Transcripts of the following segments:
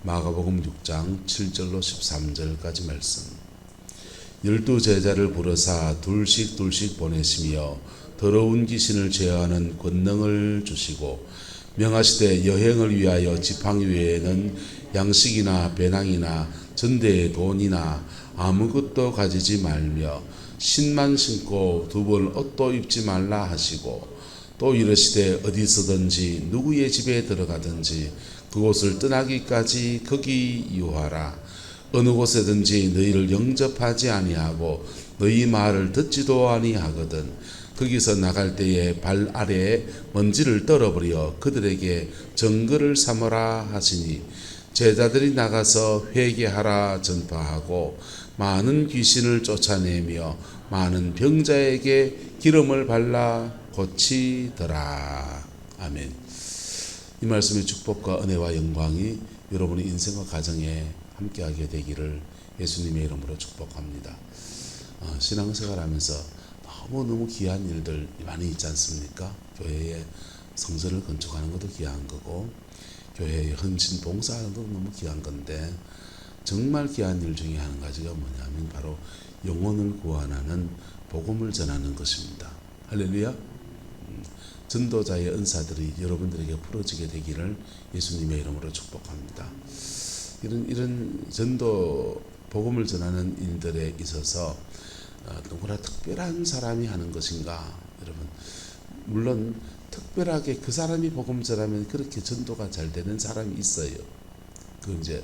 마가복음 6장 7절로 13절까지 말씀. 12제자를 부르사 둘씩 보내시며 더러운 귀신을 제어하는 권능을 주시고 명하시되 여행을 위하여 지팡이 외에는 양식이나 배낭이나 전대의 돈이나 아무것도 가지지 말며 신만 신고 두 벌 옷도 입지 말라 하시고 또 이르시되 어디서든지 누구의 집에 들어가든지 그곳을 떠나기까지 거기 유하라. 어느 곳에든지 너희를 영접하지 아니하고 너희 말을 듣지도 아니하거든 거기서 나갈 때에 발 아래에 먼지를 떨어버려 그들에게 증거를 삼으라 하시니 제자들이 나가서 회개하라 전파하고 많은 귀신을 쫓아내며 많은 병자에게 기름을 발라 고치더라. 아멘. 이 말씀의 축복과 은혜와 영광이 여러분의 인생과 가정에 함께하게 되기를 예수님의 이름으로 축복합니다. 신앙생활하면서 너무너무 귀한 일들 많이 있지 않습니까? 교회에 성전을 건축하는 것도 귀한 거고 교회에 헌신 봉사하는 것도 너무 귀한 건데 정말 귀한 일 중에 한 가지가 뭐냐면 바로 영혼을 구원하는 복음을 전하는 것입니다. 할렐루야. 전도자의 은사들이 여러분들에게 풀어지게 되기를 예수님의 이름으로 축복합니다. 이런 전도 복음을 전하는 일들에 있어서 누구나 특별한 사람이 하는 것인가? 여러분, 물론 특별하게 그 사람이 복음 전하면 그렇게 전도가 잘 되는 사람이 있어요. 그 이제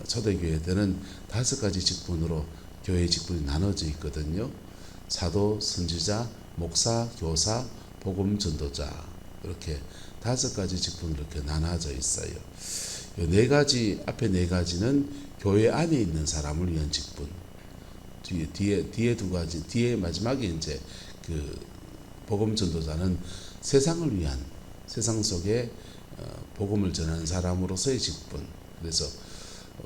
초대교회 때는 5가지 직분으로 교회 직분이 나눠져 있거든요. 사도, 선지자, 목사, 교사, 복음 전도자, 이렇게 5가지 직분으로 이렇게 나눠져 있어요. 이 4가지, 앞에 4가지는 교회 안에 있는 사람을 위한 직분. 뒤에 2가지, 뒤에 마지막에 이제 그 복음 전도자는 세상을 위한, 세상 속에 복음을 전하는 사람으로서의 직분. 그래서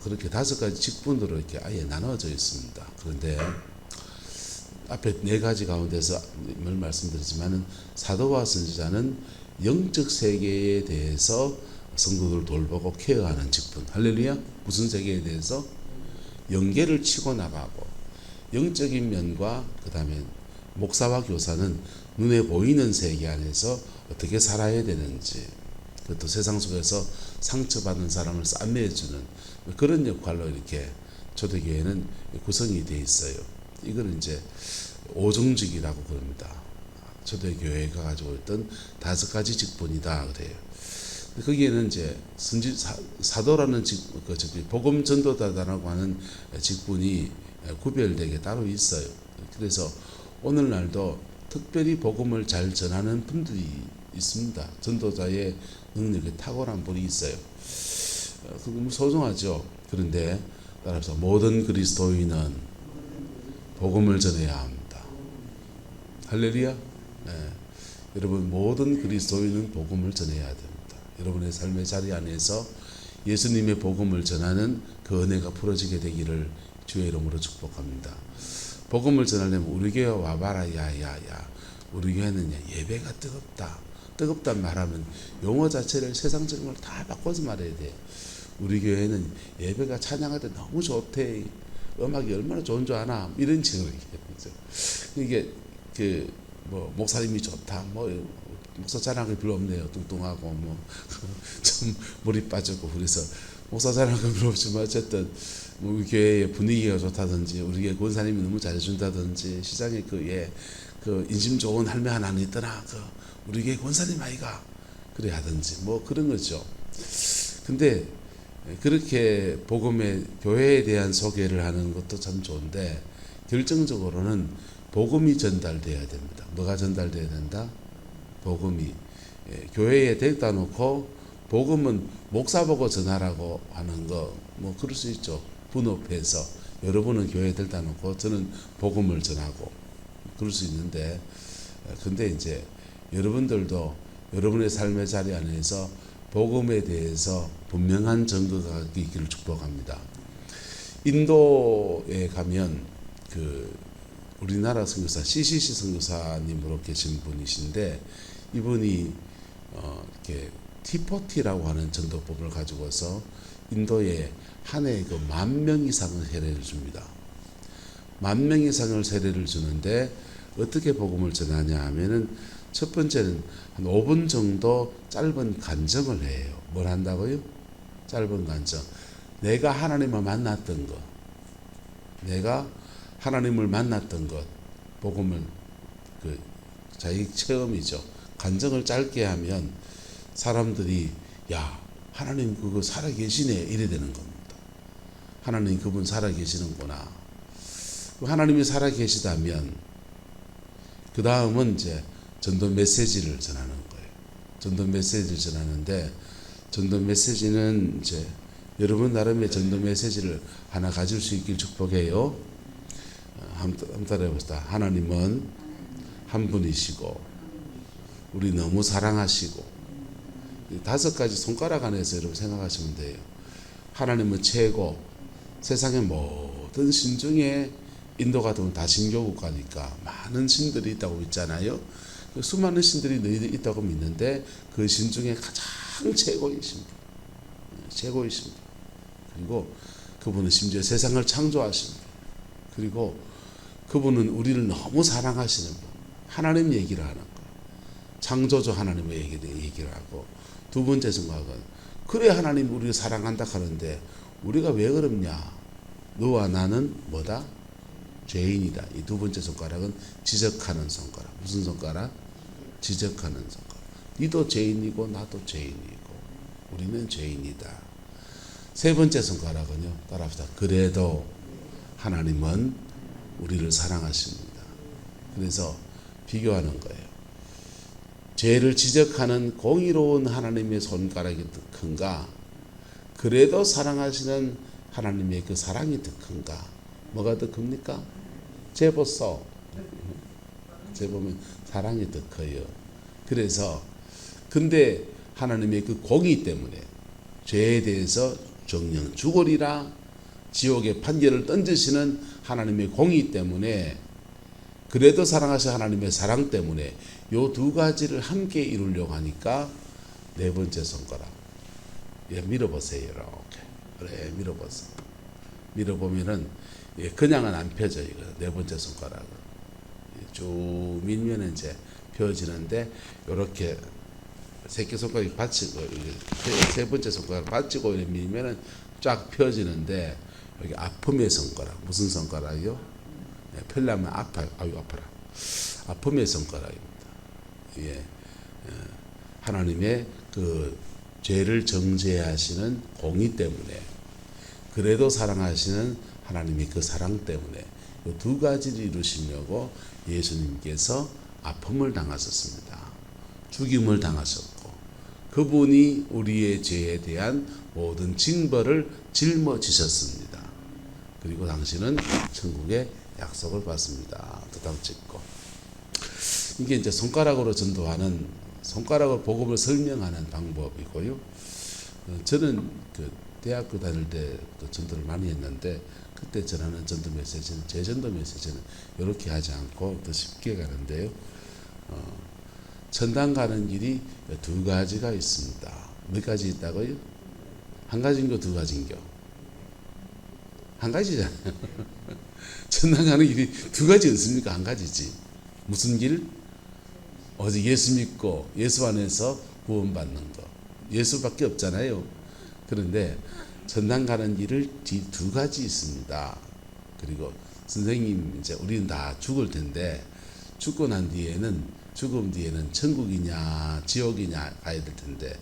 그렇게 5가지 직분으로 이렇게 아예 나눠져 있습니다. 그런데 앞에 4가지 가운데서 늘 말씀드리지만은 사도와 선지자는 영적 세계에 대해서 성도들을 돌보고 케어하는 직분. 할렐루야. 무슨 세계에 대해서? 영계를 치고 나가고 영적인 면과 그 다음에 목사와 교사는 눈에 보이는 세계 안에서 어떻게 살아야 되는지, 그것도 세상 속에서 상처받은 사람을 싸매주는 그런 역할로 이렇게 초대교회는 구성이 되어 있어요. 이걸 이제 오종직이라고 그럽니다. 초대교회가 가지고 있던 5가지 직분이다 그래요. 거기에는 이제 사도라는 복음 전도자라고 하는 직분이 구별되게 따로 있어요. 그래서 오늘날도 특별히 복음을 잘 전하는 분들이 있습니다. 전도자의 능력이 탁월한 분이 있어요. 너무 소중하죠. 그런데 따라서 모든 그리스도인은 복음을 전해야 합니다. 할렐루야. 네. 여러분, 모든 그리스도인은 복음을 전해야 됩니다. 여러분의 삶의 자리 안에서 예수님의 복음을 전하는 그 은혜가 풀어지게 되기를 주의 이름으로 축복합니다. 복음을 전하려면 우리 교회 와봐라. 야야야. 우리 교회는 예배가 뜨겁다. 뜨겁단 말하면 용어 자체를 세상적인 걸 다 바꿔서 말해야 돼. 우리 교회는 예배가 찬양할 때 너무 좋대. 음악이 얼마나 좋은 줄 아나? 이런 식으로 얘기해요. 이게 목사님이 좋다. 목사 자랑이 별로 없네요. 뚱뚱하고 좀 물이 빠지고 그래서 목사 자랑은 별로 없지만 어쨌든 우리 교회의 분위기가 좋다든지 우리 교회 권사님이 너무 잘해준다든지 시장에 그 인심 좋은 할매 하나 있더라. 우리 교회 권사님 아이가 그래 하든지 그런 거죠. 근데 그렇게 복음의 교회에 대한 소개를 하는 것도 참 좋은데 결정적으로는 복음이 전달돼야 됩니다. 뭐가 전달돼야 된다? 복음이. 교회에 데려다 놓고 복음은 목사 보고 전하라고 하는 거 그럴 수 있죠. 분업해서 여러분은 교회에 데려다 놓고 저는 복음을 전하고 그럴 수 있는데, 근데 이제 여러분들도 여러분의 삶의 자리 안에서 복음에 대해서 분명한 증거가 있기를 축복합니다. 인도에 가면 우리나라 선교사 CCC 선교사님으로 계신 분이신데 이분이 이렇게 T40라고 하는 전도법을 가지고서 인도에 한 해에 그 10,000명 이상의 세례를 줍니다. 10,000명 이상을 세례를 주는데 어떻게 복음을 전하냐 하면은 첫 번째는 한 5분 정도 짧은 간증을 해요. 뭘 한다고요? 짧은 간증. 내가 하나님을 만났던 것, 내가 하나님을 만났던 것, 복음을 그 자기 체험이죠. 간증을 짧게 하면 사람들이 야 하나님 그거 살아계시네 이래 되는 겁니다. 하나님 그분 살아계시는구나. 하나님이 살아계시다면 그 다음은 이제 전도 메시지를 전하는 거예요. 전도 메시지를 전하는데 전도 메시지는 이제 여러분 나름의 전도 메시지를 하나 가질 수 있길 축복해요. 한번 따라해 봅시다. 하나님은 한 분이시고 우리 너무 사랑하시고 5가지 손가락 안에서 여러분 생각하시면 돼요. 하나님은 최고. 세상의 모든 신 중에 인도 같은 다 신교 국가니까 많은 신들이 있다고 있잖아요. 수많은 신들이 너희들 있다고 믿는데 그 신 중에 가장 최고이십니다. 최고이십니다. 그리고 그분은 심지어 세상을 창조하십니다. 그리고 그분은 우리를 너무 사랑하시는 분. 하나님 얘기를 하는 거예요. 창조주 하나님의 얘기를 하고 두 번째 생각은 그래 하나님 우리를 사랑한다 하는데 우리가 왜 그럽냐? 너와 나는 뭐다? 죄인이다. 이 두 번째 손가락은 지적하는 손가락. 무슨 손가락? 지적하는 손가락. 니도 죄인이고 나도 죄인이고 우리는 죄인이다. 세 번째 손가락은요. 따라합시다. 그래도 하나님은 우리를 사랑하십니다. 그래서 비교하는 거예요. 죄를 지적하는 공의로운 하나님의 손가락이 더 큰가? 그래도 사랑하시는 하나님의 그 사랑이 더 큰가? 뭐가 더 큽니까? 재보소. 재보면 사랑이 더 커요. 그래서 근데 하나님의 그 공의 때문에 죄에 대해서 정령 죽으리라 지옥의 판결을 던지시는 하나님의 공의 때문에 그래도 사랑하시는 하나님의 사랑 때문에 요 2가지를 함께 이루려고 하니까 네 번째 손가락. 예, 밀어보세요. 이렇게. 그래, 밀어보세요. 밀어보면은 예, 그냥은 안 펴져요. 네 번째 손가락은. 쭉 밀면 이제 펴지는데 이렇게 새끼손가락이 받치고 세 번째 손가락 받치고 밀면은 쫙 펴지는데 여기 아픔의 손가락. 무슨 손가락이요? 네, 펴려면 아파요. 아유 아파라. 아픔의 손가락입니다. 예, 하나님의 그 죄를 정죄하시는 공의 때문에 그래도 사랑하시는 하나님의 그 사랑 때문에 이 2가지를 이루시려고 예수님께서 아픔을 당하셨습니다. 죽임을 당하셨고 그분이 우리의 죄에 대한 모든 징벌을 짊어지셨습니다. 그리고 당신은 천국의 약속을 받습니다. 도장 찍고 이게 이제 손가락으로 전도하는 손가락으로 복음을 설명하는 방법이고요. 저는 그 대학교 다닐 때 전도를 많이 했는데 그때 전하는 전도 메시지는 제 전도 메시지는 이렇게 하지 않고 더 쉽게 가는데요. 천당 가는 길이 2가지가 있습니다. 몇 가지 있다고요? 한 가지인가 2가지인가? 한 가지잖아요. 천당 가는 길이 2가지 없습니까? 한 가지지. 무슨 길? 어제 예수 믿고 예수 안에서 구원받는 거. 예수밖에 없잖아요. 그런데 천당 가는 길을 2가지 있습니다. 그리고 선생님 이제 우리는 다 죽을 텐데 죽고 난 뒤에는 죽음 뒤에는 천국이냐 지옥이냐 가야 될 텐데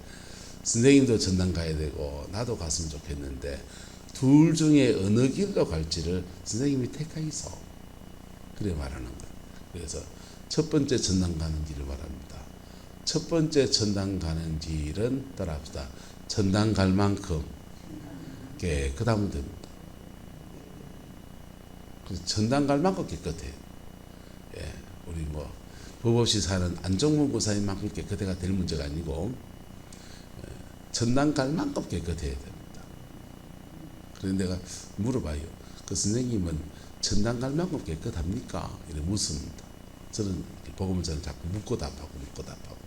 선생님도 천당 가야 되고 나도 갔으면 좋겠는데 둘 중에 어느 길로 갈지를 선생님이 택하이소. 그래 말하는 거예요. 그래서 첫 번째 천당 가는 길을 말합니다. 첫 번째 천당 가는 길은 따라합시다. 천당 갈 만큼 깨끗하면 됩니다. 그래서 천당 갈 만큼 깨끗해요. 예, 우리 뭐 법 없이 사는 안종문 고사님만큼 깨끗해가 될 문제가 아니고 천당 갈 만큼 깨끗해야 됩니다. 그런데 내가 물어봐요. 그 선생님은 천당 갈 만큼 깨끗합니까? 이래 묻습니다. 저는 복음을 저는 자꾸 묻고 답하고 묻고 답하고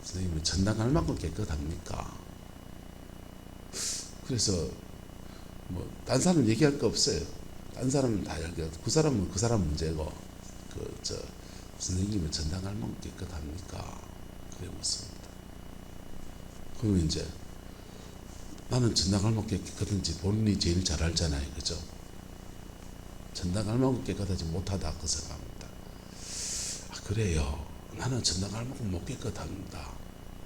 선생님은 천당 갈 만큼 깨끗합니까? 그래서 뭐 딴 사람 얘기할 거 없어요. 딴 사람은 다 얘기하고 그 사람은 그 사람 문제고 선생님은 전당갈망 깨끗합니까? 그래 묻습니다. 그러면 이제 나는 전당갈망 깨끗한지 본인이 제일 잘 알잖아요, 그죠? 전당갈망 깨끗하지 못하다 그 생각합니다. 그래요. 나는 전당갈망 못 깨끗합니다.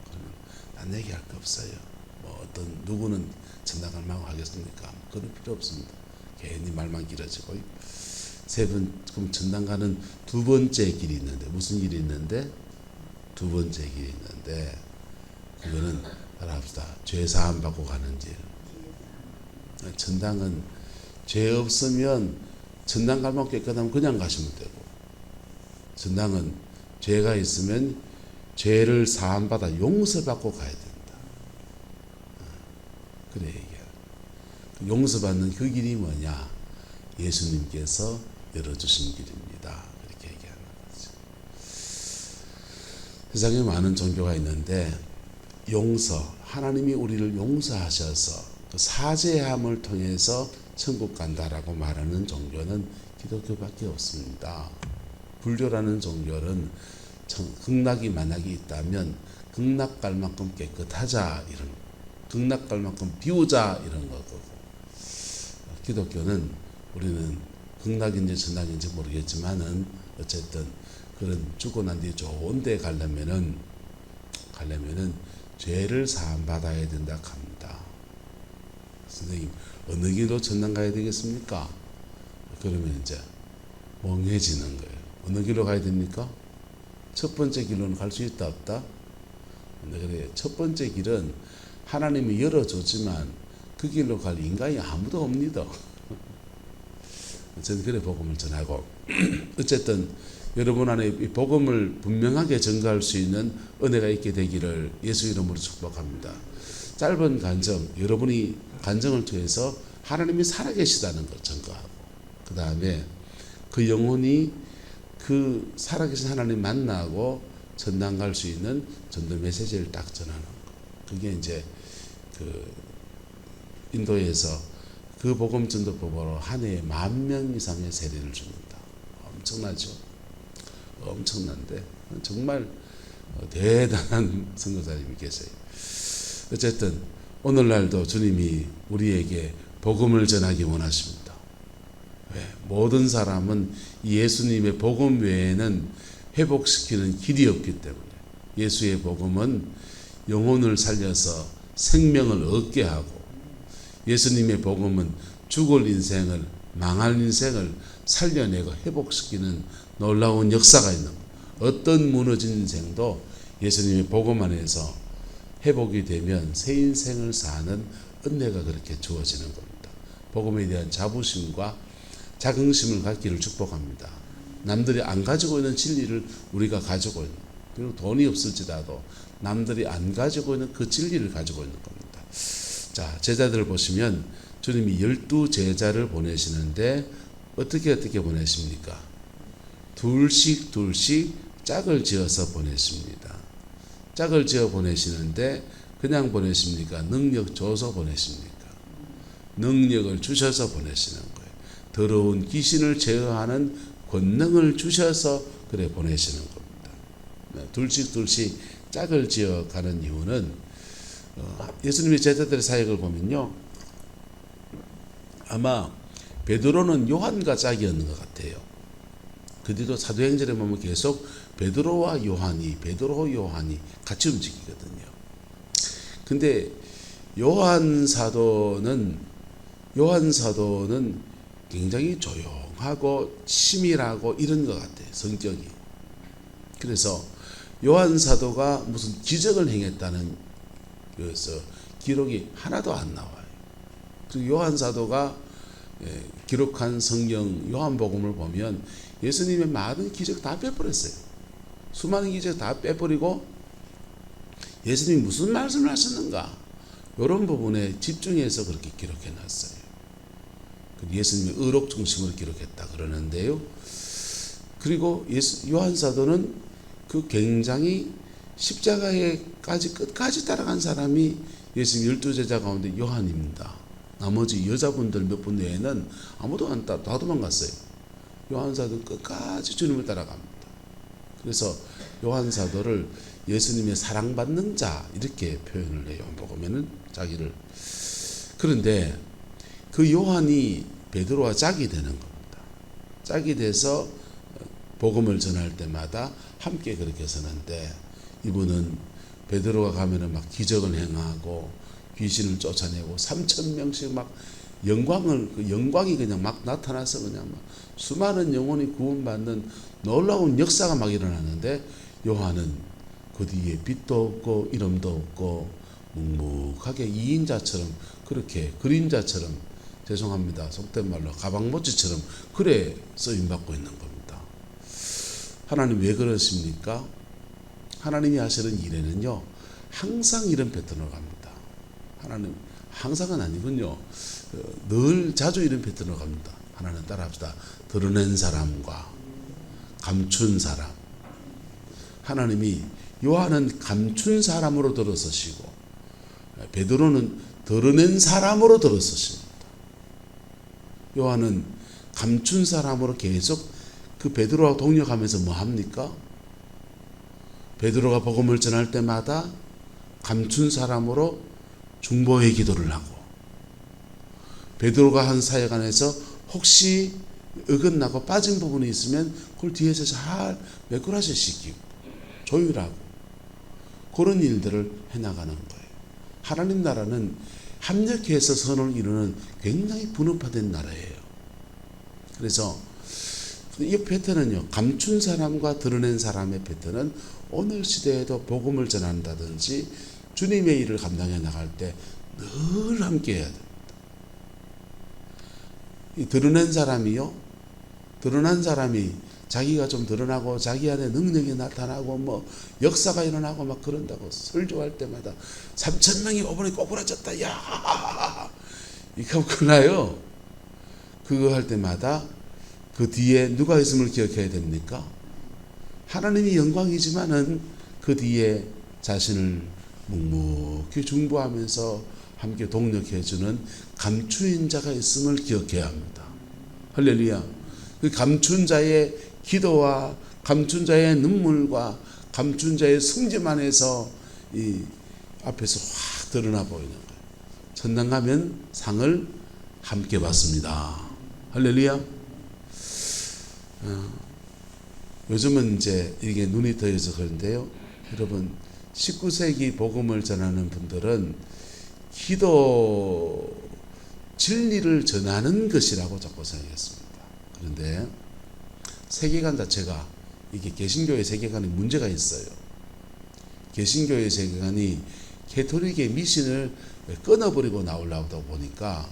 그러면 난 얘기할 거 없어요. 뭐 어떤 누구는 전당갈망 하겠습니까? 그럴 필요 없습니다. 괜히 말만 길어지고. 그럼 전당 가는 두 번째 길이 있는데 무슨 길이 있는데? 두 번째 길이 있는데 그거는 따라합시다. 죄 사함 받고 가는 길. 전당은 죄 없으면 전당 갈망 깨끗하면 그냥 가시면 되고, 전당은 죄가 있으면 죄를 사함 받아 용서받고 가야 된다. 그래 얘기야. 용서받는 그 길이 뭐냐? 예수님께서 열어주신 길입니다. 이렇게 얘기하는 거죠. 세상에 많은 종교가 있는데 용서, 하나님이 우리를 용서하셔서 그 사죄함을 통해서 천국 간다라고 말하는 종교는 기독교밖에 없습니다. 불교라는 종교는 극락이 만약에 있다면 극락 갈 만큼 깨끗하자 이런, 극락 갈 만큼 비우자 이런 거고, 기독교는 우리는 극락인지 천락인지 모르겠지만은 어쨌든 그런 죽고 난 뒤에 좋은 데 가려면은 죄를 사함 받아야 된다 합니다. 선생님 어느 길로 천당 가야 되겠습니까? 그러면 이제 멍해지는 거예요. 어느 길로 가야 됩니까? 첫 번째 길로는 갈 수 있다 없다? 그래, 첫 번째 길은 하나님이 열어줬지만 그 길로 갈 인간이 아무도 없니다. 저는 그래 복음을 전하고 어쨌든 여러분 안에 이 복음을 분명하게 전가할 수 있는 은혜가 있게 되기를 예수 이름으로 축복합니다. 짧은 간증, 여러분이 간증을 통해서 하나님이 살아계시다는 걸 전가하고, 그 다음에 그 영혼이 그 살아계신 하나님 만나고 전당 갈 수 있는 전도 메시지를 딱 전하는 거. 그게 이제 그 인도에서 그 복음 전도법으로 한 해에 10,000명 이상의 세례를 줍니다. 엄청나죠? 엄청난데 정말 대단한 선교사님이 계세요. 어쨌든 오늘날도 주님이 우리에게 복음을 전하기 원하십니다. 왜? 모든 사람은 예수님의 복음 외에는 회복시키는 길이 없기 때문에, 예수의 복음은 영혼을 살려서 생명을 얻게 하고, 예수님의 복음은 죽을 인생을, 망할 인생을 살려내고 회복시키는 놀라운 역사가 있는 거예요. 어떤 무너진 인생도 예수님의 복음 안에서 회복이 되면 새 인생을 사는 은혜가 그렇게 주어지는 겁니다. 복음에 대한 자부심과 자긍심을 갖기를 축복합니다. 남들이 안 가지고 있는 진리를 우리가 가지고 있는, 그리고 돈이 없을지라도 남들이 안 가지고 있는 그 진리를 가지고 있는 겁니다. 자, 제자들을 보시면 주님이 12제자를 보내시는데 어떻게 보내십니까? 둘씩 짝을 지어서 보내십니다. 짝을 지어 보내시는데 그냥 보내십니까? 능력 줘서 보내십니까? 능력을 주셔서 보내시는 거예요. 더러운 귀신을 제어하는 권능을 주셔서 그래 보내시는 겁니다. 둘씩 짝을 지어 가는 이유는 예수님의 제자들의 사역을 보면요, 아마 베드로는 요한과 짝이었는 것 같아요. 그 뒤도 사도행전에 보면 계속 베드로와 요한이 같이 움직이거든요. 근데 요한 사도는 굉장히 조용하고 치밀하고 이런 것 같아요, 성격이. 그래서 요한 사도가 무슨 기적을 행했다는 그래서 기록이 하나도 안 나와요. 그리고 요한 사도가 기록한 성경 요한복음을 보면 예수님의 많은 기적 다 빼버렸어요. 수많은 기적 다 빼버리고 예수님이 무슨 말씀을 하셨는가, 이런 부분에 집중해서 그렇게 기록해 놨어요. 예수님의 의록 중심으로 기록했다 그러는데요. 그리고 요한 사도는 그 굉장히 십자가에까지 끝까지 따라간 사람이 예수님 12제자 가운데 요한입니다. 나머지 여자분들 몇 분 외에는 아무도 다 도망갔어요. 요한 사도는 끝까지 주님을 따라갑니다. 그래서 요한 사도를 예수님의 사랑받는 자 이렇게 표현을 해요. 보면은 자기를. 그런데 그 요한이 베드로와 짝이 되는 겁니다. 짝이 돼서 복음을 전할 때마다 함께 그렇게 서는데, 이분은 베드로가 가면은 막 기적을 행하고 귀신을 쫓아내고 3,000명씩 막 영광이 그냥 막 나타나서 그냥 막 수많은 영혼이 구원받는 놀라운 역사가 막 일어나는데, 요한은 그 뒤에 빛도 없고 이름도 없고 묵묵하게 이인자처럼, 그렇게 그림자처럼, 죄송합니다, 속된 말로 가방모찌처럼 그래 쓰임받고 있는 겁니다. 하나님 왜 그러십니까? 하나님이 하시는 일에는요 항상 이런 패턴으로 갑니다. 하나님 항상은 아니군요. 늘 자주 이런 패턴으로 갑니다. 하나는 따라합시다. 드러낸 사람과 감춘 사람. 하나님이 요한은 감춘 사람으로 들어서시고 베드로는 드러낸 사람으로 들어서십니다. 요한은 감춘 사람으로 계속 그 베드로와 동역하면서 뭐 합니까? 베드로가 복음을 전할 때마다 감춘 사람으로 중보의 기도를 하고, 베드로가 한 사역 안에서 혹시 어긋나고 빠진 부분이 있으면 그걸 뒤에서 잘 매꾸라지 시키고 조율하고 그런 일들을 해나가는 거예요. 하나님 나라는 합력해서 선을 이루는 굉장히 분업화된 나라예요. 그래서 이 패턴은요, 감춘 사람과 드러낸 사람의 패턴은 오늘 시대에도 복음을 전한다든지 주님의 일을 감당해 나갈 때 늘 함께 해야 됩니다. 이 드러낸 사람이요, 드러난 사람이 자기가 좀 드러나고 자기 안에 능력이 나타나고 뭐 역사가 일어나고 막 그런다고 설교할 때마다 3,000명이 오버에 꼬꾸라졌다, 야 이렇게 하면 끝나요. 그거 할 때마다 그 뒤에 누가 있음을 기억해야 됩니까? 하나님이 영광이지만은 그 뒤에 자신을 묵묵히 중보하면서 함께 동력해주는 감추인 자가 있음을 기억해야 합니다. 할렐루야. 그 감춘 자의 기도와 감춘 자의 눈물과 감춘 자의 승진 안에서 이 앞에서 확 드러나 보이는 거예요. 천당 가면 상을 함께 받습니다. 할렐루야. 요즘은 이제 이게 눈이 떠져서 그런데요, 여러분 19세기 복음을 전하는 분들은 기도 진리를 전하는 것이라고 자꾸 생각했습니다. 그런데 세계관 자체가, 이게 개신교의 세계관에 문제가 있어요. 개신교의 세계관이 캐톨릭의 미신을 끊어버리고 나오려다 보니까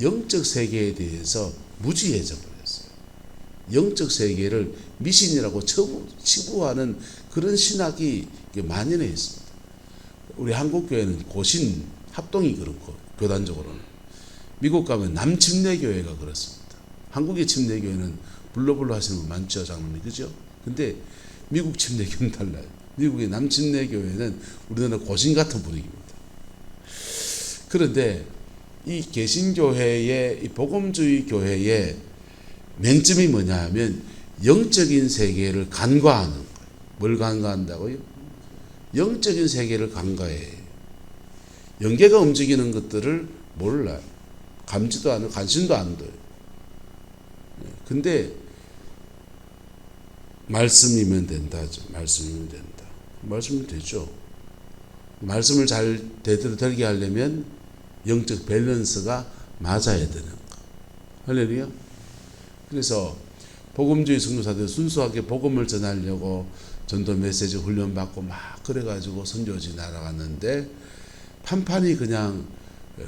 영적 세계에 대해서 무지해져 버렸어요. 영적 세계를 미신이라고 치부하는 그런 신학이 만연해 있습니다. 우리 한국교회는 고신 합동이 그렇고, 교단적으로는 미국 가면 남침례교회가 그렇습니다. 한국의 침례교회는 불러불러 하시는 분 많죠, 장로님, 그죠? 근데 미국 침례교회는 달라요. 미국의 남침례교회는 우리나라 고신 같은 분위기입니다. 그런데 이 개신교회의, 이 복음주의 교회의 맹점이 뭐냐 하면 영적인 세계를 간과하는 거예요. 뭘 간과한다고요? 영적인 세계를 간과해요. 영계가 움직이는 것들을 몰라요. 감지도 안 하고 관심도 안 둬요. 근데 말씀이면 된다죠. 말씀이면 된다. 말씀이면 되죠. 말씀을 잘 제대로 들게 하려면 영적 밸런스가 맞아야 되는 거. 할렐루야. 그래서 복음주의 선교사들 순수하게 복음을 전하려고 전도 메시지 훈련받고 막 그래가지고 선교지 날아갔는데 판판이 그냥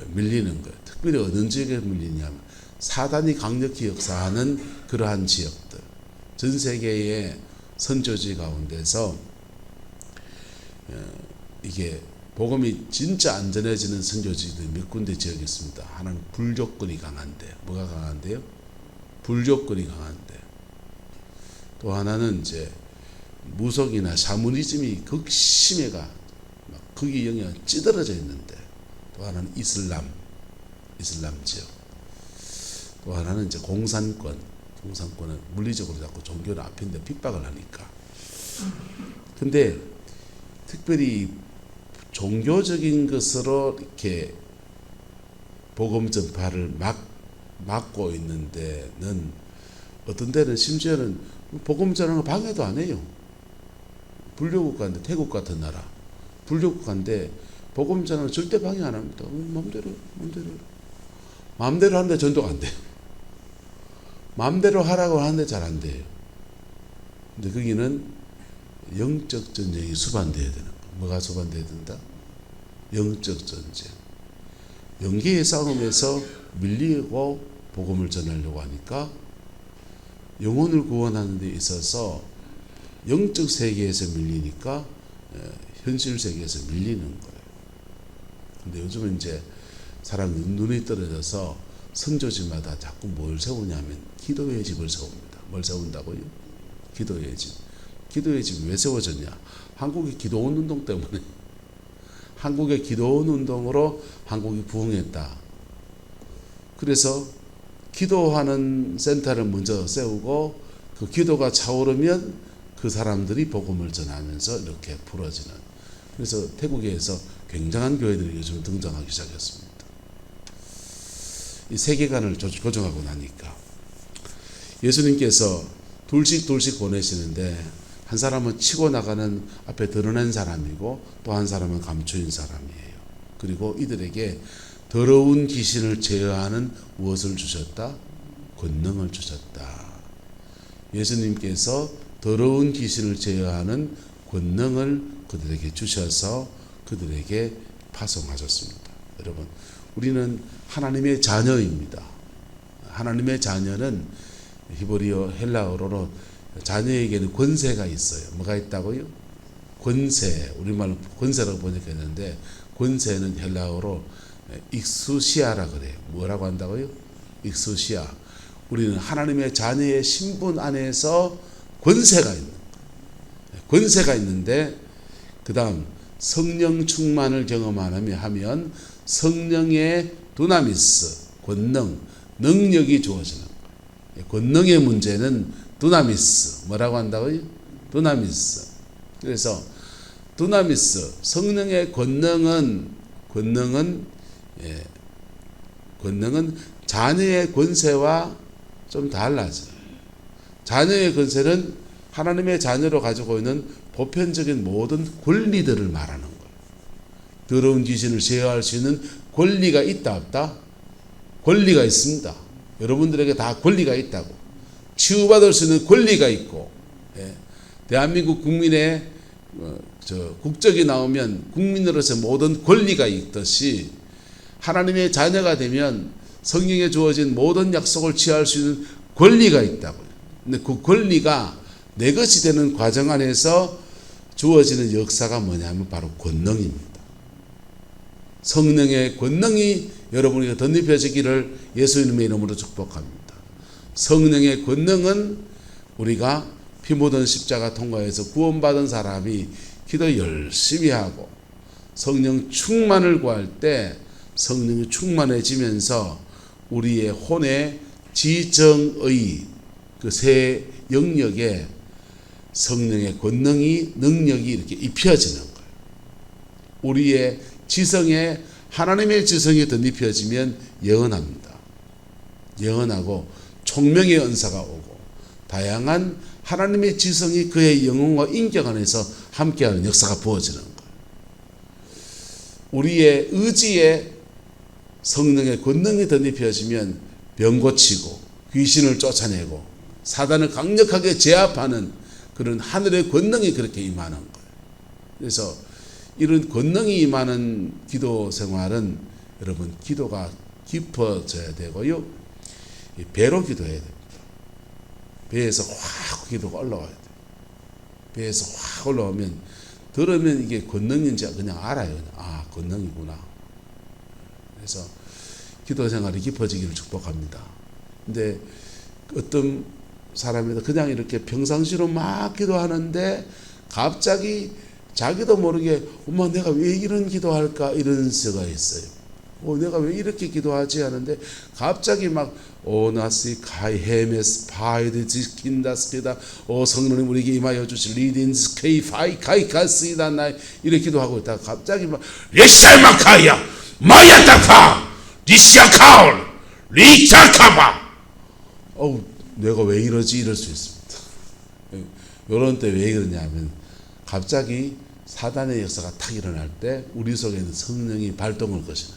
밀리는 거예요. 특별히 어느 지역에 밀리냐면 사단이 강력히 역사하는 그러한 지역들, 전 세계의 선교지 가운데서 이게 복음이 진짜 안전해지는 선교지들이 몇 군데 지역이 있습니다. 하나는 불조건이 강한데, 뭐가 강한데요? 불조건이 강한데, 또 하나는 이제 무속이나 샤머니즘이 극심해가 막 거기 영향이 찌들어져 있는데, 또 하나는 이슬람 지역, 또 하나는 이제 공산권은 물리적으로 자꾸 종교는 앞인데 핍박을 하니까. 근데 특별히 종교적인 것으로 이렇게 복음 전파를 막고 있는 데는 어떤 데는 심지어는 복음 전하는 거 방해도 안 해요. 불교국가인데, 태국 같은 나라 불교국가인데 복음 전하는 절대 방해 안 합니다. 마음대로 하는데 전도가 안 돼요. 마음대로 하라고 하는데 잘 안 돼요. 근데 거기는 영적 전쟁이 수반돼야 되는 거예요. 뭐가 수반돼야 된다? 영적 전쟁. 영계의 싸움에서 밀리고 복음을 전하려고 하니까 영혼을 구원하는 데 있어서 영적 세계에서 밀리니까 현실 세계에서 밀리는 거예요. 근데 요즘은 이제 사람 눈이 떨어져서 선교지마다 자꾸 뭘 세우냐면 기도의 집을 세웁니다. 뭘 세운다고요? 기도의 집. 기도의 집이 왜 세워졌냐? 한국의 기도원 운동 때문에. 한국의 기도원 운동으로 한국이 부흥했다. 그래서 기도하는 센터를 먼저 세우고 그 기도가 차오르면 그 사람들이 복음을 전하면서 이렇게 풀어지는. 그래서 태국에서 굉장한 교회들이 요즘 등장하기 시작했습니다. 이 세계관을 조정하고 나니까 예수님께서 둘씩 보내시는데 한 사람은 치고 나가는 앞에 드러낸 사람이고 또 한 사람은 감추인 사람이에요. 그리고 이들에게 더러운 귀신을 제어하는 무엇을 주셨다? 권능을 주셨다. 예수님께서 더러운 귀신을 제어하는 권능을 그들에게 주셔서 그들에게 파송하셨습니다. 여러분, 우리는 하나님의 자녀입니다. 하나님의 자녀는 히브리어 헬라어로 자녀에게는 권세가 있어요. 뭐가 있다고요? 권세. 우리말로 권세라고 번역했는데 권세는 헬라어로 익수시아라 그래요. 뭐라고 한다고요? 익수시아. 우리는 하나님의 자녀의 신분 안에서 권세가 있는 거예요. 권세가 있는데 그 다음 성령 충만을 경험하면 성령의 두나미스, 권능, 능력이 주어지는 거예요. 권능의 문제는 두나미스. 뭐라고 한다고요? 두나미스. 그래서 두나미스, 성령의 권능은 자녀의 권세와 좀 달라져요. 자녀의 권세는 하나님의 자녀로 가지고 있는 보편적인 모든 권리들을 말하는 거예요. 더러운 귀신을 제어할 수 있는 권리가 있다 없다? 권리가 있습니다. 여러분들에게 다 권리가 있다고. 치유받을 수 있는 권리가 있고, 대한민국 국민의 국적이 나오면 국민으로서 모든 권리가 있듯이 하나님의 자녀가 되면 성경에 주어진 모든 약속을 취할 수 있는 권리가 있다고요. 근데 그 권리가 내 것이 되는 과정 안에서 주어지는 역사가 뭐냐면 바로 권능입니다. 성령의 권능이 여러분에게 덧입혀지기를 예수님의 이름으로 축복합니다. 성령의 권능은 우리가 피 묻은 십자가 통과해서 구원받은 사람이 기도 열심히 하고 성령 충만을 구할 때 성령이 충만해지면서 우리의 혼의 지정의 그 새 영역에 성령의 권능이 능력이 이렇게 입혀지는 거예요. 우리의 지성에 하나님의 지성이 덧입혀지면 예언합니다. 예언하고 총명의 은사가 오고 다양한 하나님의 지성이 그의 영혼과 인격 안에서 함께하는 역사가 부어지는 거예요. 우리의 의지에 성령의 권능이 덧입혀지면 병 고치고 귀신을 쫓아내고 사단을 강력하게 제압하는 그런 하늘의 권능이 그렇게 임하는 거예요. 그래서 이런 권능이 임하는 기도 생활은 여러분 기도가 깊어져야 되고요. 배로 기도해야 됩니다. 배에서 확 기도가 올라와야 돼요. 배에서 확 올라오면 들으면 이게 권능인지 그냥 알아요. 아, 권능이구나. 그래서 기도 생활이 깊어지기를 축복합니다. 근데 어떤 사람이 그냥 이렇게 평상시로 막 기도하는데 갑자기 자기도 모르게 엄마 내가 왜 이런 기도할까 이런 수가 있어요. 내가 왜 이렇게 기도하지 하는데 갑자기 막 오나시 카이 헤메스 파이드 지킨다스피다 성령님 우리에게 임하여 주실 리딘스 케이 파이 카이 카스이다 나 이렇게 기도하고 있다가 갑자기 막 레살마카야 마야타카 리시아카올 리차카바 내가 왜 이러지 이럴 수 있습니다. 이런 때 왜 그러냐면 갑자기 사단의 역사가 탁 일어날 때 우리 속에는 성령이 발동을 거시는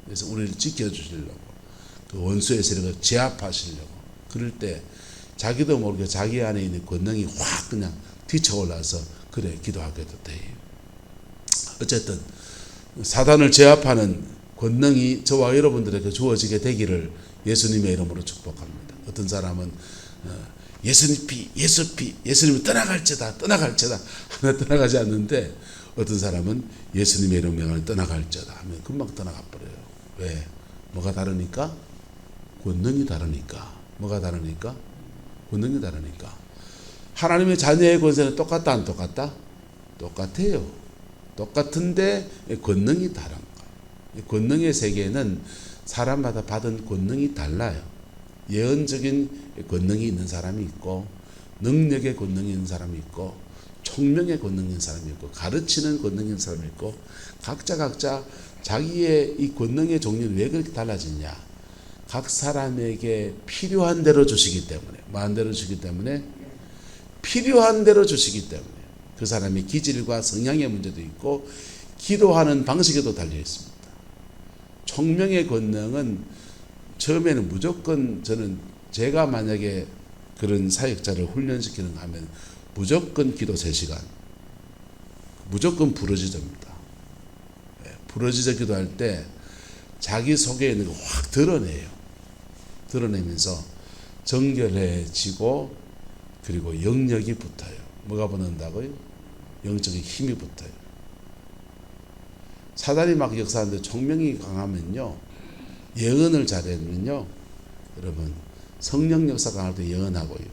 그래서 우리를 지켜주시려고 그 원수의 세력을 제압하시려고 그럴 때 자기도 모르게 자기 안에 있는 권능이 확 그냥 뒤쳐올라서 그래 기도하게 돼요. 어쨌든 사단을 제압하는 권능이 저와 여러분들에게 주어지게 되기를 예수님의 이름으로 축복합니다. 어떤 사람은 예수님 피, 예수 피, 예수님은 떠나갈지다 하나 떠나가지 않는데 어떤 사람은 예수님의 이름 명을 떠나갈지다 하면 금방 떠나가 버려요. 왜? 뭐가 다르니까? 권능이 다르니까. 뭐가 다르니까? 권능이 다르니까. 하나님의 자녀의 권세는 똑같다 안 똑같다? 똑같아요. 똑같은데 권능이 다른 거예요. 권능의 세계는 사람마다 받은 권능이 달라요. 예언적인 권능이 있는 사람이 있고 능력의 권능이 있는 사람이 있고 총명의 권능이 있는 사람이 있고 가르치는 권능이 있는 사람이 있고 각자 자기의 이 권능의 종류는 왜 그렇게 달라지냐? 각 사람에게 필요한 대로 주시기 때문에 마음 대로 주시기 때문에 필요한 대로 주시기 때문에 그 사람의 기질과 성향의 문제도 있고 기도하는 방식에도 달려 있습니다. 총명의 권능은 처음에는 무조건 저는 제가 만약에 그런 사역자를 훈련시키는 거 하면 무조건 기도 3시간 무조건 부르짖어입니다. 부르짖어 기도할 때 자기 속에 있는 거 확 드러내요. 드러내면서 정결해지고 그리고 영역이 붙어요. 뭐가 붙는다고요? 영적인 힘이 붙어요. 사단이 막 역사하는데 총명이 강하면요 예언을 잘하면요 여러분 성령 역사 강할 때 예언하고요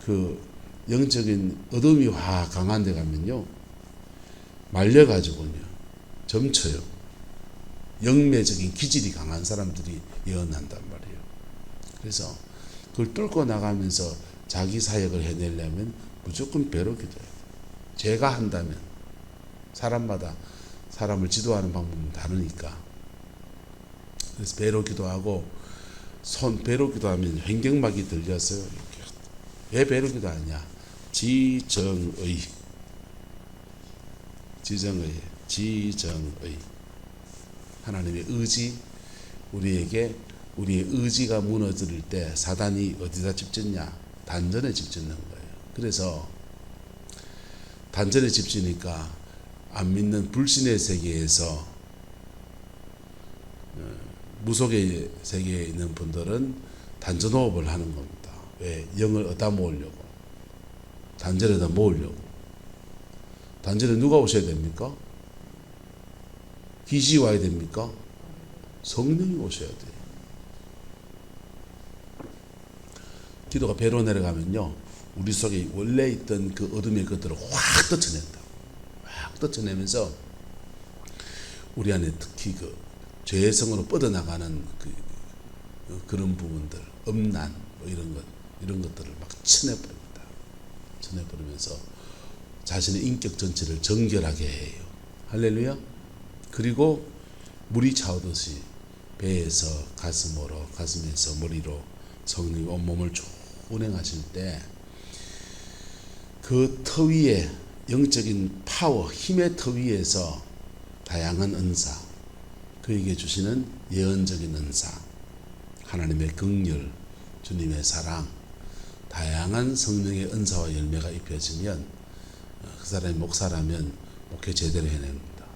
그 영적인 어둠이 확 강한 데 가면요 말려가지고요 점쳐요. 영매적인 기질이 강한 사람들이 예언한단 말이에요. 그래서 그걸 뚫고 나가면서 자기 사역을 해내려면 무조건 배로 기도해야 돼요. 제가 한다면 사람마다 사람을 지도하는 방법은 다르니까 그래서 배로 기도하고 배로 기도하면 횡격막이 들려서요. 왜 배로 기도하냐? 지정의 하나님의 의지 우리에게 우리의 의지가 무너질 때 사단이 어디다 집짓냐? 단전에 집짓는 거예요. 그래서 단전에 집지니까 안 믿는 불신의 세계에서 무속의 세계에 있는 분들은 단전호흡을 하는 겁니다. 왜? 영을 얻다 모으려고 단전에다 모으려고. 단전에 누가 오셔야 됩니까? 귀신이 와야 됩니까? 성령이 오셔야 돼요. 기도가 배로 내려가면요 우리 속에 원래 있던 그 어둠의 것들을 확 떨쳐낸다. 확 떨쳐내면서 우리 안에 특히 그 죄성으로 뻗어나가는 그런 부분들, 음란 뭐 이런 것들을 막 쳐내버립니다. 쳐내버리면서 자신의 인격 전체를 정결하게 해요. 할렐루야. 그리고 물이 차오듯이 배에서 가슴으로, 가슴에서 머리로 성령이 온몸을 운행하실 때 그 터 위에 영적인 파워, 힘의 터 위에서 다양한 은사, 그에게 주시는 예언적인 은사, 하나님의 긍휼, 주님의 사랑, 다양한 성령의 은사와 열매가 입혀지면 그 사람이 목사라면 목회 제대로 해냅니다.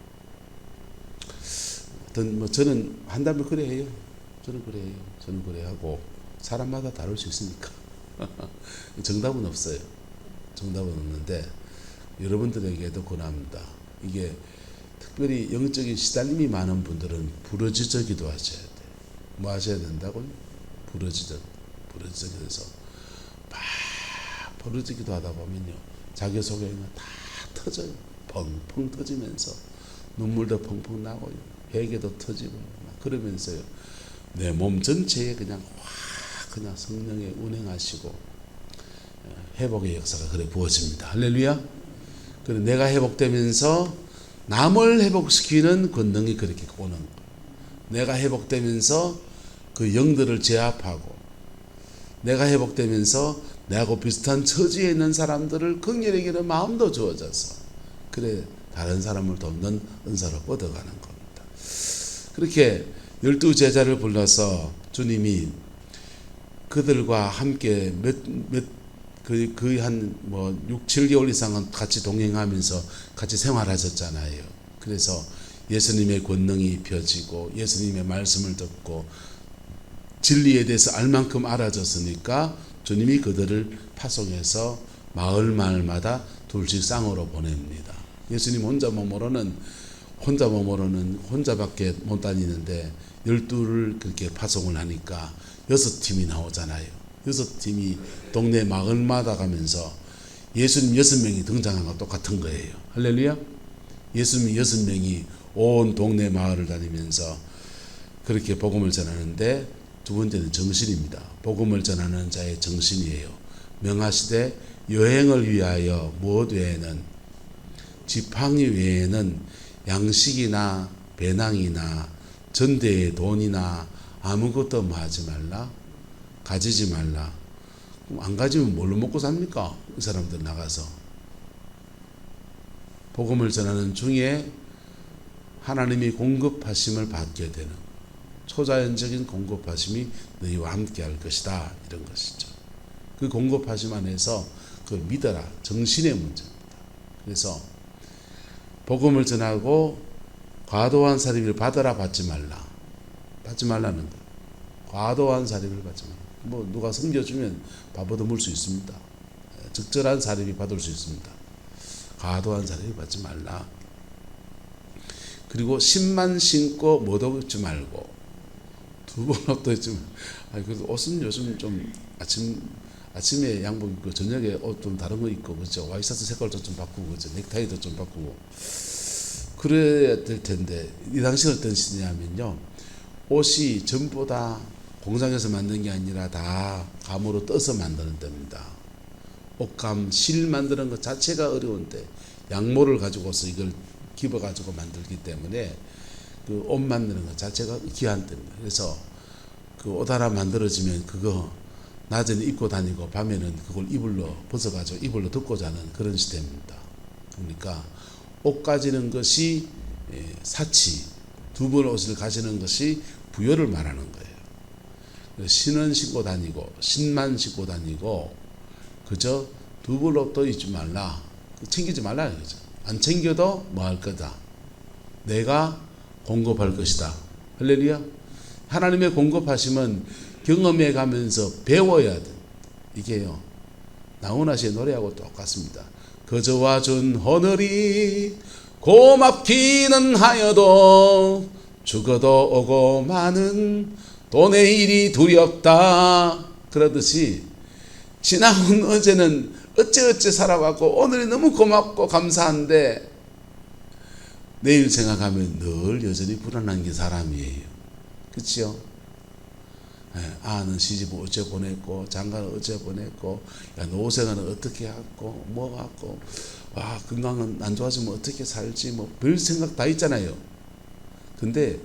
저는 한다면 그래 해요. 저는 그래 하고 사람마다 다를 수 있으니까 정답은 없어요. 정답은 없는데 여러분들에게도 권합니다. 이게 특별히 영적인 시달림이 많은 분들은 부르짖어 기도하셔야 돼요. 뭐 하셔야 된다고요? 부르짖어 기도해서 막 부르짖어 기도하다 보면요 자기 속에 있는 다 터져요. 펑펑 터지면서 눈물도 펑펑 나고요. 회개도 터지고 막 그러면서요. 내 몸 전체에 그냥 확 그냥 성령의 운행하시고 회복의 역사가 그래 부어집니다. 할렐루야. 그리고 내가 회복되면서 남을 회복시키는 권능이 그렇게 오는 거예요. 내가 회복되면서 그 영들을 제압하고, 내가 회복되면서 내하고 비슷한 처지에 있는 사람들을 긍휼히 여기는 마음도 주어져서 그래 다른 사람을 돕는 은사로 뻗어가는 겁니다. 그렇게 12제자를 불러서 주님이 그들과 함께 거의 한 6, 7개월 이상은 같이 동행하면서 같이 생활하셨잖아요. 그래서 예수님의 권능이 펴지고 예수님의 말씀을 듣고 진리에 대해서 알 만큼 알아졌으니까 주님이 그들을 파송해서 마을마다 둘씩 쌍으로 보냅니다. 예수님 혼자밖에 못 다니는데 12를 그렇게 파송을 하니까 6팀이 나오잖아요. 6팀이 동네 마을마다 가면서 예수님 6명이 등장한 것 똑같은 거예요. 할렐루야. 예수님 6명이 온 동네 마을을 다니면서 그렇게 복음을 전하는데, 두 번째는 정신입니다. 복음을 전하는 자의 정신이에요. 명하시되 여행을 위하여 무엇 외에는, 지팡이 외에는 양식이나 배낭이나 전대의 돈이나 아무것도 뭐 하지 말라, 가지지 말라. 그럼 안 가지면 뭘로 먹고 삽니까? 이 사람들 나가서 복음을 전하는 중에 하나님이 공급하심을 받게 되는, 초자연적인 공급하심이 너희와 함께 할 것이다, 이런 것이죠. 그 공급하심 안에서 그걸 믿어라, 정신의 문제입니다. 그래서 복음을 전하고 과도한 사립을 받아라, 받지 말라. 받지 말라는 거예요. 과도한 사립을 받지 말라. 누가 섬겨주면 밥 얻어물 수 있습니다. 적절한 사립이 받을 수 있습니다. 과도한 사립을 받지 말라. 그리고 신만 신고 못 얻지 말고, 두 번 옷도 있지만, 그래도 옷은 요즘 좀 아침에 양복 입고 저녁에 옷 좀 다른 거 입고, 그죠? 와이셔츠 색깔도 좀 바꾸고, 그죠? 넥타이도 좀 바꾸고 그래야 될 텐데, 이 당시는 어떤 시대냐면요, 옷이 전부 다 공장에서 만든 게 아니라 다 감으로 떠서 만드는 때입니다. 옷감, 실 만드는 것 자체가 어려운데 양모를 가지고서 이걸 기버 가지고 만들기 때문에 그 옷 만드는 것 자체가 귀한 때입니다. 그래서 그 옷 하나 만들어지면 그거 낮에는 입고 다니고 밤에는 그걸 이불로 벗어가지고 이불로 덮고 자는 그런 시대입니다. 그러니까 옷 가지는 것이 사치, 두 벌 옷을 가지는 것이 부여를 말하는 거예요. 신은 신고 다니고, 신만 신고 다니고, 그저 두 벌 옷도 입지 말라, 챙기지 말라는 거죠. 안 챙겨도 뭐 할 거다, 내가 공급할 것이다. 할렐루야. 하나님의 공급하심은 경험해 가면서 배워야 돼. 이게요, 나훈아 씨의 노래하고 똑같습니다. 그저와 준 하늘이 고맙기는 하여도 죽어도 오고 마는 돈의 일이 두렵다. 그러듯이 지나온 어제는 어찌어찌 살아왔고 오늘이 너무 고맙고 감사한데 내일 생각하면 늘 여전히 불안한 게 사람이에요. 그렇죠? 아는 시집을 어째 보냈고, 장가는 어째 보냈고, 노생은 어떻게 했고, 뭐 했고, 와, 건강은 안 좋아지면 어떻게 살지, 뭐 별 생각 다 있잖아요. 근데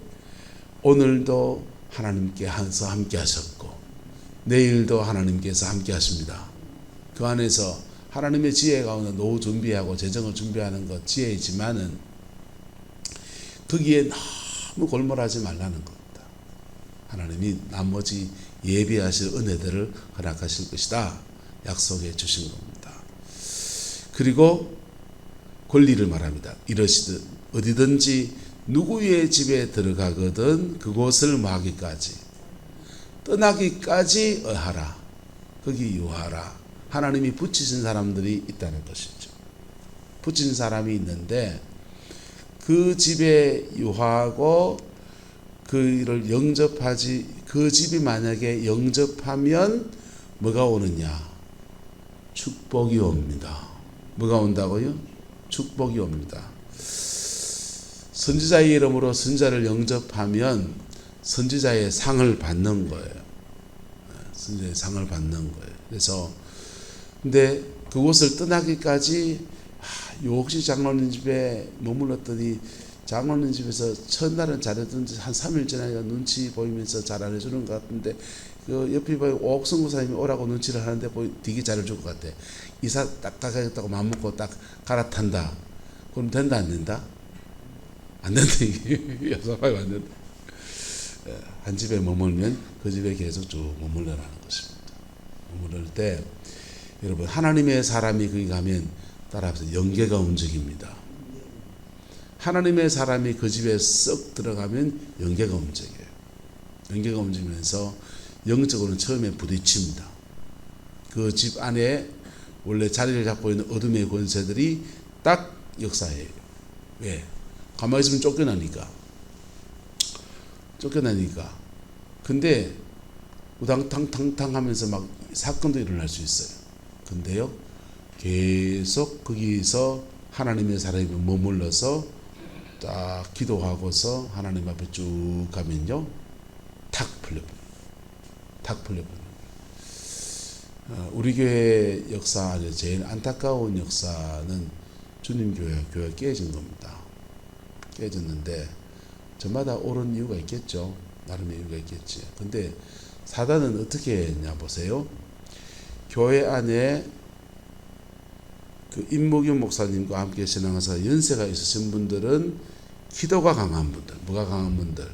오늘도 하나님께서 함께 하셨고 내일도 하나님께서 함께 하십니다. 그 안에서 하나님의 지혜 가운데 노후 준비하고 재정을 준비하는 것 지혜이지만은 거기에 너무 골몰하지 말라는 겁니다. 하나님이 나머지 예비하실 은혜들을 허락하실 것이다, 약속해 주신 겁니다. 그리고 권리를 말합니다. 이러시듯 어디든지 누구의 집에 들어가거든 그곳을 마기까지, 떠나기까지 하라, 거기 유하라. 하나님이 붙이신 사람들이 있다는 것이죠. 붙인 사람이 있는데 그 집에 유하고 그를 영접하지, 그 집이 만약에 영접하면 뭐가 오느냐? 축복이 옵니다. 뭐가 온다고요? 축복이 옵니다. 선지자의 이름으로 선지자를 영접하면 선지자의 상을 받는 거예요. 선지자의 상을 받는 거예요. 그래서 근데 그곳을 떠나기까지 요옥시 장로님 집에 머물렀더니 장로님 집에서 첫날은 잘해주는데 한 3일 지나니까 눈치 보이면서 잘 안 해주는 것 같은데 그 옆에 보니 오옥성 목사님이 오라고 눈치를 하는데 되게 잘해줄 것 같아. 이사 딱 가겠다고 마음먹고 딱 갈아탄다. 그럼 된다 안 된다? 안 된다. 여사파가 안 된다. 한 집에 머물면 그 집에 계속 쭉 머물러라는 것입니다. 머무를 때 여러분 하나님의 사람이 거기 가면 따라서 영계가 움직입니다. 하나님의 사람이 그 집에 썩 들어가면 영계가 움직여요. 영계가 움직이면서 영적으로는 처음에 부딪힙니다. 그 집 안에 원래 자리를 잡고 있는 어둠의 권세들이 딱 역사해요. 왜? 가만히 있으면 쫓겨나니까. 근데 우당탕탕탕 하면서 막 사건도 일어날 수 있어요. 근데요, 계속 거기서 하나님의 사람이 머물러서 딱 기도하고서 하나님 앞에 쭉 가면요, 탁 풀려버려요. 우리 교회 역사 안에 제일 안타까운 역사는 주님 교회가 깨진 겁니다. 깨졌는데 저마다 옳은 이유가 있겠죠. 나름의 이유가 있겠지. 근데 사단은 어떻게 했냐 보세요. 교회 안에 그 임목윤 목사님과 함께 신앙하사 연세가 있으신 분들은 기도가 강한 분들, 뭐가 강한 분들?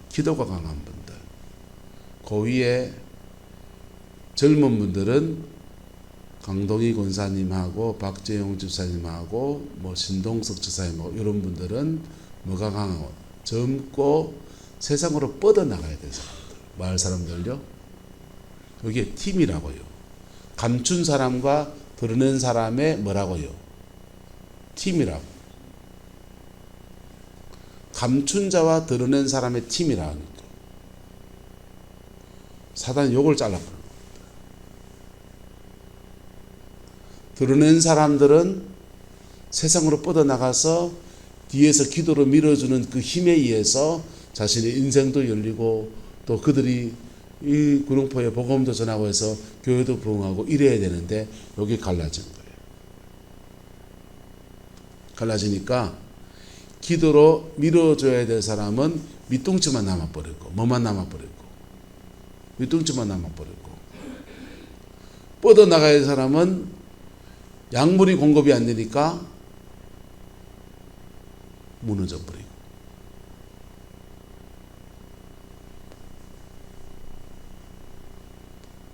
기도가 강한 분들. 그 위에 젊은 분들은 강동희 권사님하고 박재용 집사님하고 뭐 신동석 집사님하고 이런 분들은 뭐가 강하고 젊고 세상으로 뻗어나가야 되는 사람들. 마을 사람들요. 여기에 팀이라고요. 감춘 사람과 드러낸 사람의 뭐라고요? 팀이라고. 감춘 자와 드러낸 사람의 팀이라니까. 사단이 요걸 잘라버려요. 드러낸 사람들은 세상으로 뻗어나가서 뒤에서 기도로 밀어주는 그 힘에 의해서 자신의 인생도 열리고 또 그들이 이 구룡포에 복음도 전하고 해서 교회도 부흥하고 이래야 되는데 여기 갈라진 거예요. 갈라지니까 기도로 밀어줘야 될 사람은 밑둥치만 남아버리고 뭐만 남아버리고 밑둥치만 남아버리고 뻗어나가야 될 사람은 약물이 공급이 안 되니까 무너져 버리고.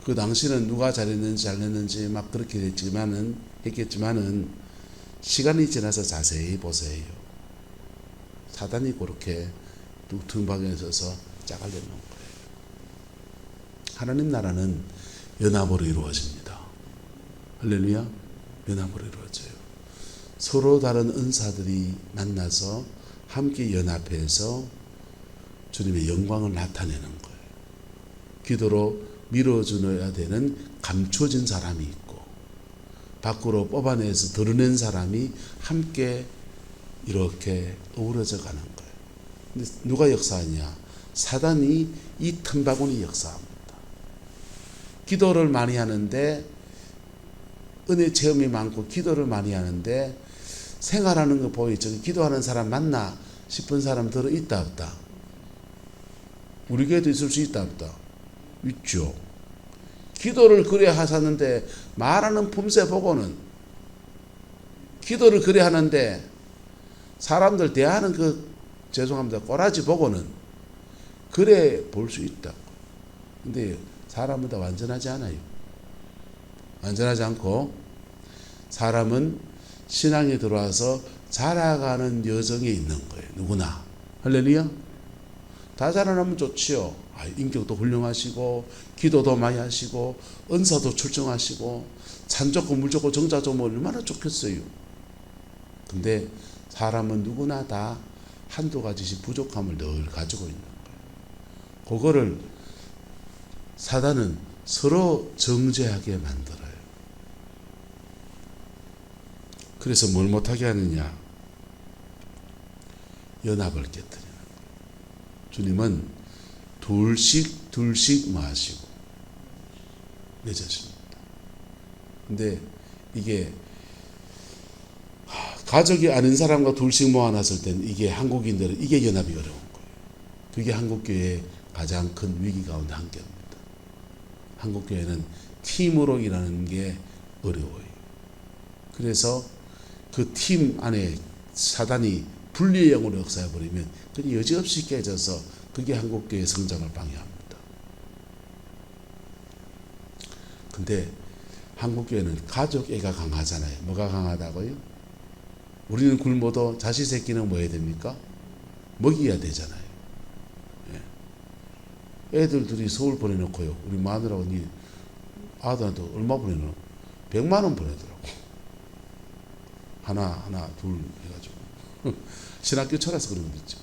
그 당시는 누가 잘했는지 막 그렇게 했겠지만은 시간이 지나서 자세히 보세요. 사단이 그렇게 둥방에 서서 짜갈려 놓은 거예요. 하나님 나라는 연합으로 이루어집니다. 할렐루야. 연합으로 이루어져요. 서로 다른 은사들이 만나서 함께 연합해서 주님의 영광을 나타내는 거예요. 기도로 밀어줘야 되는 감춰진 사람이 있고 밖으로 뽑아내서 드러낸 사람이 함께 이렇게 어우러져 가는 거예요. 근데 누가 역사하냐? 사단이 이 틈바구니 역사합니다. 기도를 많이 하는데 은혜 체험이 많고 기도를 많이 하는데 생활하는 거 보이죠? 기도하는 사람 맞나 싶은 사람 들어 있다 없다? 우리 교회도 있을 수 있다 없다? 있죠. 기도를 그래 하셨는데 말하는 품새 보고는 기도를 그래 하는데 사람들 대하는 그 죄송합니다 꼬라지 보고는 그래 볼 수 있다. 근데 사람은 다 완전하지 않아요. 완전하지 않고 사람은 신앙에 들어와서 자라가는 여정에 있는 거예요. 누구나. 할렐루야. 다 자라나면 좋지요. 인격도 훌륭하시고 기도도 많이 하시고 은사도 출중하시고 산 좋고 물 좋고 정자 좋으면 얼마나 좋겠어요. 근데 사람은 누구나 다 한두 가지씩 부족함을 늘 가지고 있는 거예요. 그거를 사단은 서로 정죄하게 만들어요. 그래서 뭘 못하게 하느냐? 연합을 깨뜨리는 거예요. 주님은 둘씩 모아시고 맺으십니다. 근데 이게 가족이 아닌 사람과 둘씩 모아놨을 때는 이게 한국인들은 이게 연합이 어려운 거예요. 그게 한국교회의 가장 큰 위기 가운데 한 개입니다. 한국교회는 팀으로 일하는 게 어려워요. 그래서 그 팀 안에 사단이 분리의 영으로 역사해버리면 그게 여지없이 깨져서 그게 한국교회의 성장을 방해합니다. 근데 한국교회는 가족애가 강하잖아요. 뭐가 강하다고요? 우리는 굶어도 자식 새끼는 뭐 해야 됩니까? 먹여야 되잖아요. 예. 애들 둘이 서울 보내놓고요. 우리 마누라고 니 아들한테 얼마 보내노? 100만 원 보내더라고. 하나, 둘 해가지고. 신학교 철학서 그런 거 있죠.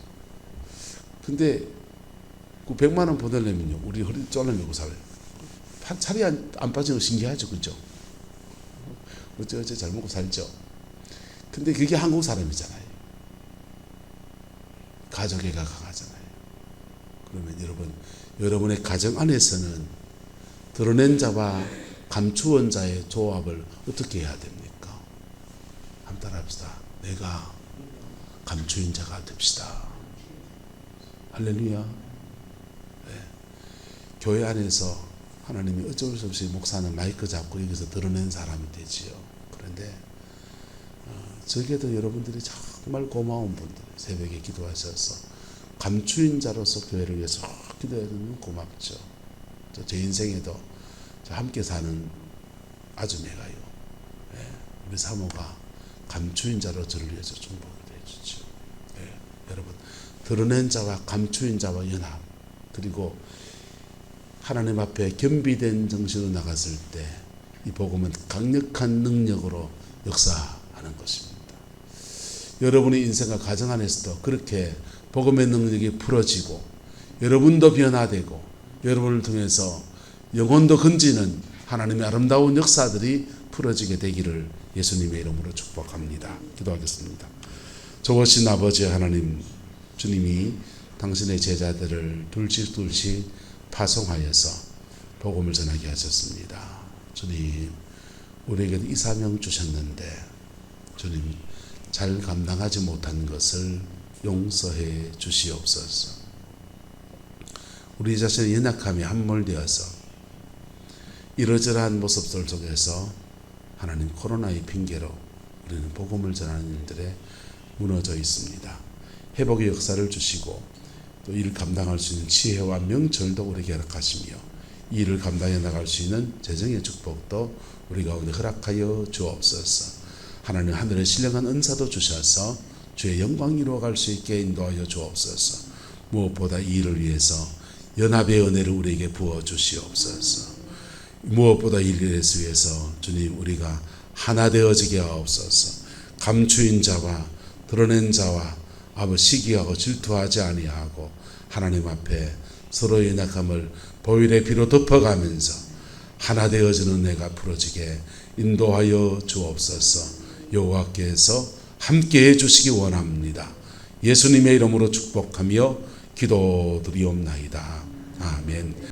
근데 그 100만 원 보내려면요. 우리 허리 잘라내고 살아요. 살이 안 빠지는 거 신기하죠. 그죠? 어째 잘 먹고 살죠. 근데 그게 한국 사람이잖아요. 가족애가 강하잖아요. 그러면 여러분의 가정 안에서는 드러낸 자와 감추온 자의 조합을 어떻게 해야 됩니까? 한번 따라합시다. 내가 감추인 자가 됩시다. 할렐루야. 네. 교회 안에서 하나님이 어쩔 수 없이 목사는 마이크 잡고 여기서 드러낸 사람이 되지요. 그런데 저게도 여러분들이 정말 고마운 분들, 새벽에 기도하셔서 감추인 자로서 교회를 위해서 기도해주면 고맙죠. 제 인생에도 함께 사는 아줌매가요. 네. 우리 사모가 감추인 자로 저를 위해서 중보를 해주죠. 네. 여러분, 드러낸 자와 감추인 자와 연합, 그리고 하나님 앞에 겸비된 정신으로 나갔을 때 이 복음은 강력한 능력으로 역사하는 것입니다. 여러분의 인생과 가정 안에서도 그렇게 복음의 능력이 풀어지고 여러분도 변화되고 여러분을 통해서 영혼도 건지는 하나님의 아름다운 역사들이 풀어지게 되기를 예수님의 이름으로 축복합니다. 기도하겠습니다. 좋으신 아버지 하나님, 주님이 당신의 제자들을 둘씩 파송하여서 복음을 전하게 하셨습니다. 주님, 우리에게도 이 사명 주셨는데 주님, 잘 감당하지 못한 것을 용서해 주시옵소서. 우리 자신의 연약함에 함몰되어서 이러저러한 모습들 속에서 하나님 코로나의 핑계로 우리는 복음을 전하는 일들에 무너져 있습니다. 회복의 역사를 주시고 또 이를 감당할 수 있는 지혜와 명철도 우리에게 허락하시며 이 일을 감당해 나갈 수 있는 재정의 축복도 우리 가운데 허락하여 주옵소서. 하나님 하늘의 신령한 은사도 주셔서 주의 영광 이루어갈 수 있게 인도하여 주옵소서. 무엇보다 이 일을 위해서 연합의 은혜를 우리에게 부어 주시옵소서. 무엇보다 이 일을 위해서 주님 우리가 하나 되어지게 하옵소서. 감추인 자와 드러낸 자와 아버지 시기하고 질투하지 아니하고 하나님 앞에 서로의 연약함을 보혈의 피로 덮어가면서 하나 되어지는 은혜가 풀어지게 인도하여 주옵소서. 여호와께서 함께해 주시기 원합니다. 예수님의 이름으로 축복하며 기도드리옵나이다. 아멘.